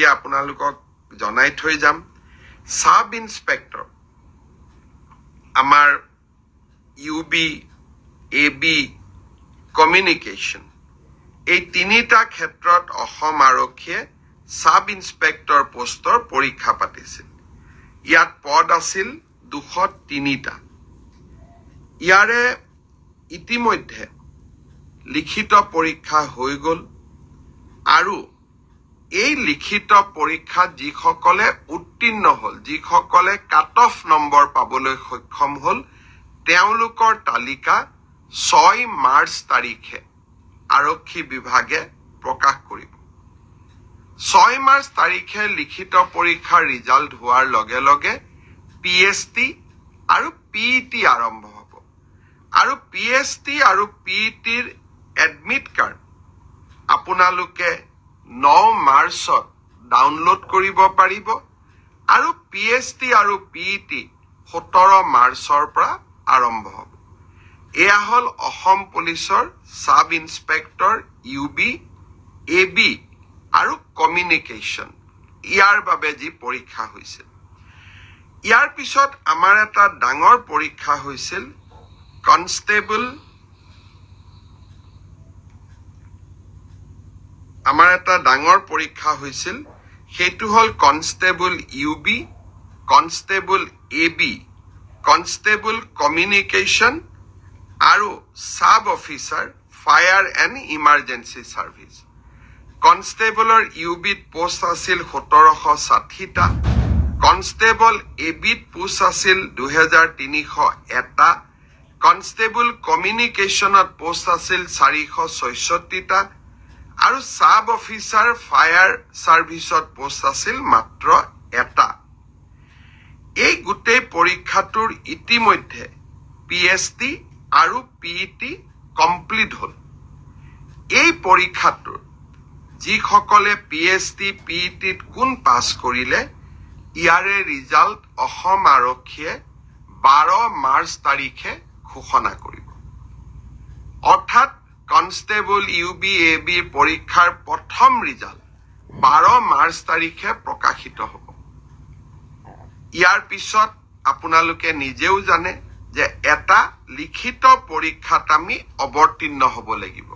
এতিয়া আপোনালোকক জনাই থৈ যাম সাব ইন্সপেক্টৰ আমাৰ ইউবি এবি কমিউনিকেশ্যন এই তিনিটা ক্ষেত্ৰত অসম আৰক্ষীয়ে সাব ইন্সপেক্টৰ পোষ্টৰ পৰীক্ষা পাতিছিল ইয়াত পদ আছিল 203টা ইয়াৰে ইতিমধ্যে লিখিত পৰীক্ষা হৈ গ'ল আৰু এই লিখিত পৰীক্ষা যিসকলে উত্তীৰ্ণ হ'ল যিসকলে কাট অফ নম্বৰ পাবলৈ সক্ষম হ'ল তেওঁলোকৰ তালিকা 6 মাৰ্চ তাৰিখে আৰক্ষী বিভাগে প্ৰকাশ কৰিব 6 মাৰ্চ তাৰিখে লিখিত পৰীক্ষাৰ ৰিজাল্ট হোৱাৰ লগে লগে পিএছটি আৰু পিইটি আৰম্ভ হ'ব আৰু পিএছটি আৰু পিইটিৰ এডমিট কাৰ্ড আপোনালোকে 9 মাৰ্চত ডাউনলোড কৰিব পাৰিব আৰু পিএছটি আৰু পিইটি 17 মাৰ্চৰ পৰা আৰম্ভ হ'ব এয়া হ'ল অসম পুলিচৰ সাব ইন্সপেক্টৰ ইউবি এবি আৰু কমিউনিকেশ্যন ইয়াৰ বাবে যি পৰীক্ষা হৈছিল ইয়াৰ পিছত আমাৰ এটা ডাঙৰ পৰীক্ষা হৈছিল কনষ্টেবল আমাৰ এটা ডাঙৰ পৰীক্ষা হৈছিল সেইটো হ'ল constable UB constable AB constable communication আৰু sub officer fire and emergency service কনষ্টেবলৰ ইউবিত পোষ্ট আছিল 1760টা কনষ্টেবল এবিত পোষ্ট আছিল 2301টা কনষ্টেবল কমিউনিকেশ্যনত পোষ্ট আছিল 466টা আৰু সাব অফিচাৰ ফায়াৰ সাৰ্ভিসত পোষ্ট আছিল মাত্ৰ এটা এই গোটেই পৰীক্ষাটোৰ ইতিমধ্যে পিএছটি আৰু পিইটি কমপ্লিট হ'ল এই পৰীক্ষাটোৰ যিসকলে পিএছটি পিইটিত কোন পাছ কৰিলে ইয়াৰে ৰিজাল্ট অসম আৰক্ষীয়ে 12 মাৰ্চ তাৰিখে ঘোষণা কৰিব অৰ্থাৎ কনষ্টেবল ইউবি এবি পৰীক্ষাৰ প্ৰথম ৰিজাল্ট 12 মাৰ্চ তাৰিখে প্ৰকাশিত হ'ব ইয়াৰ পিছত আপোনালোকে নিজেও জানে যে এটা লিখিত পৰীক্ষাত আমি অৱতীৰ্ণ হ'ব লাগিব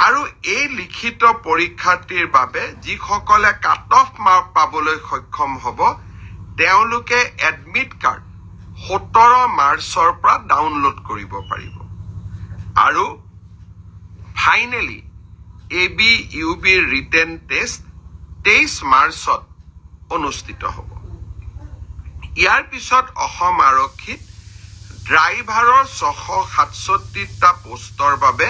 আৰু এই লিখিত পৰীক্ষাটিৰ বাবে যিসকলে কাট অফ মাৰ্ক পাবলৈ সক্ষম হ'ব তেওঁলোকে এডমিট কাৰ্ড 17 মাৰ্চৰ পৰা ডাউনলোড কৰিব পাৰিব আৰু ফাইনেলি এবি ইউবি ৰিটেন টেষ্ট 23 মাৰ্চত অনুষ্ঠিত হ'ব ইয়াৰ পিছত অসম আৰক্ষীত ড্ৰাইভাৰৰ 667টা পোষ্টৰ বাবে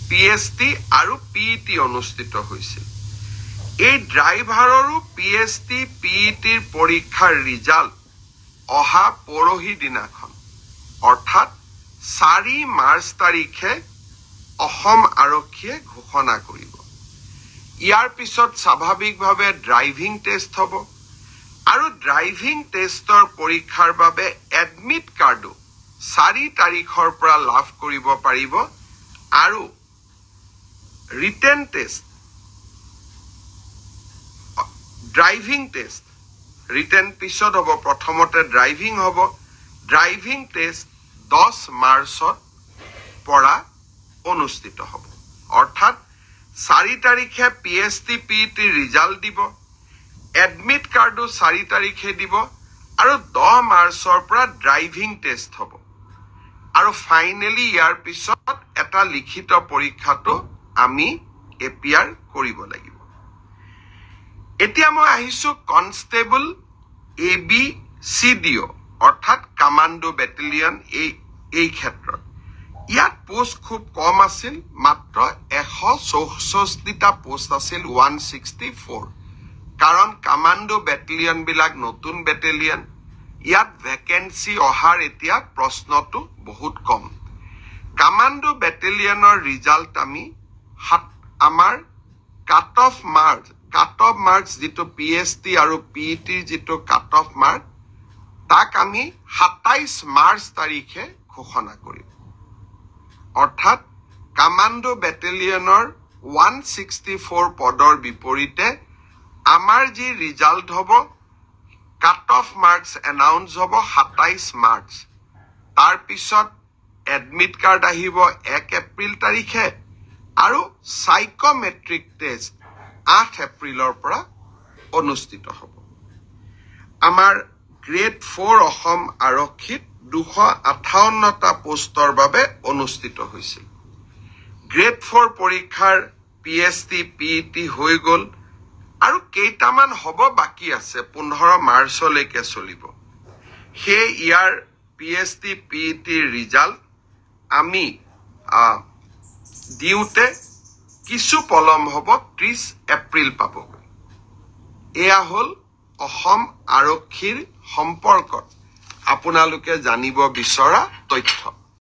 পিএছটি আৰু পিইটি অনুষ্ঠিত হৈছিল এই ড্ৰাইভাৰৰো পিএছটি পিইটিৰ পৰীক্ষাৰ ৰিজাল্ট অহা পৰহি দিনাখন অৰ্থাৎ 4 মাৰ্চ তাৰিখে অসম আৰক্ষীয়ে ঘোষণা কৰিব ইয়াৰ পিছত স্বাভাৱিকভাৱে ড্ৰাইভিং টেষ্ট হ'ব আৰু ড্ৰাইভিং টেষ্টৰ পৰীক্ষাৰ বাবে এডমিট কাৰ্ডো 4 তাৰিখৰ পৰা লাভ কৰিব পাৰিব আৰু written test driving test written পিছত হ'ব প্ৰথমতে ড্ৰাইভিং হ'ব ড্ৰাইভিং টেষ্ট 10 মাৰ্চত পৰা অনুষ্ঠিত হ'ব অৰ্থাৎ 4 তাৰিখে পিএছটি পিইটি ৰিজাল্ট দিব এডমিট কাৰ্ডো 4 তাৰিখে দিব আৰু 10 মাৰ্চৰ পৰা ড্ৰাইভিং টেষ্ট হ'ব আৰু ফাইনেলি ইয়াৰ পিছত এটা লিখিত পৰীক্ষাটো আমি এপিয়াৰ কৰিব লাগিব এতিয়া মই আহিছো কনষ্টেবল এবি সিডিও অৰ্থাৎ কমান্ডো বেটেলিয়ন এই ক্ষেত্ৰত ইয়াত পোষ্ট খুব কম আছিল মাত্ৰ 164টা পোষ্ট আছিল 164 কাৰণ কমান্ডো বেটেলিয়ন বিলাক নতুন বেটেলিয়ন ইয়াত ভ্যাকেন্সি অহাৰ এতিয়া প্ৰশ্নটো বহুত কম কমান্ডো বেটেলিয়নৰ ৰিজাল্ট আমি আমাৰ কাট অফ মাৰ্কস যেটো পিএছটি আৰু পিইটিৰ যেটো কাট অফ মাৰ্ক তাক আমি 27 মাৰ্চ তাৰিখে ঘোষণা কৰিম অৰ্থাৎ কমান্ডো বেটেলিয়নৰ 164 পদৰ বিপৰীতে আমাৰ যি ৰিজাল্ট হ'ব কাট অফ মাৰ্কস এনাউন্স হ'ব 27 মাৰ্চ তাৰ পিছত এডমিট কাৰ্ড আহিব 1 এপ্ৰিল তাৰিখে আৰু সাইকোমেট্ৰিক টেষ্ট 8 এপ্ৰিলৰ পৰা অনুষ্ঠিত হ'ব আমাৰ গ্ৰেড 4 অসম আৰক্ষীত 258টা পোষ্টৰ বাবে অনুষ্ঠিত হৈছিল গ্ৰেড 4 পৰীক্ষাৰ পিএসটি পিইটি হৈ গল আৰু কেইটামান হ'ব বাকি আছে 15 মাৰ্চলৈকে চলিব হে ইয়াৰ পিএসটি পিইটি ৰিজাল্ট আমি দিউতে কিছু পলম হ'ব 30 এপ্ৰিল পাব এয়া হল অসম আৰক্ষীৰ সম্পৰ্কত আপোনালোকে জানিব বিচৰা তথ্য